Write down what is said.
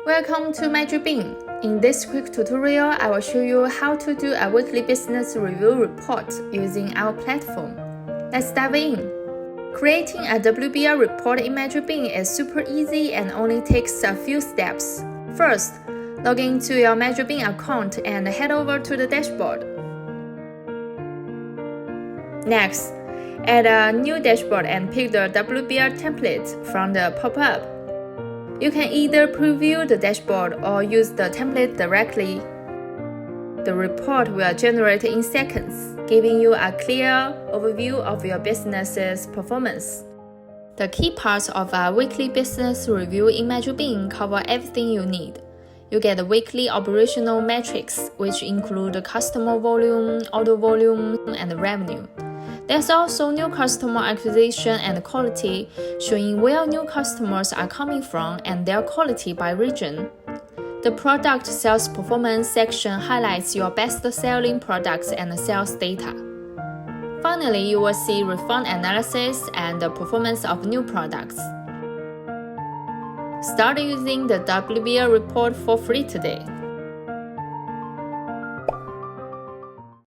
Welcome to MagicBean. In this quick tutorial, I will show you how to do a weekly business review report using our platform. Let's dive in. Creating a WBR report in MagicBean is super easy and only takes a few steps. First, log into your MagicBean account and head over to the dashboard. Next, add a new dashboard and pick the WBR template from the pop-up. You can either preview the dashboard or use the template directly. The report will generate in seconds, giving you a clear overview of your business's performance. The key parts of a weekly business review in MagicBean cover everything you need. You get the weekly operational metrics, which include customer volume, order volume, and revenue. There's also new customer acquisition and quality, showing where new customers are coming from and their quality by region. The product sales performance section highlights your best-selling products and sales data. Finally, you will see refund analysis and the performance of new products. Start using the WBR report for free today.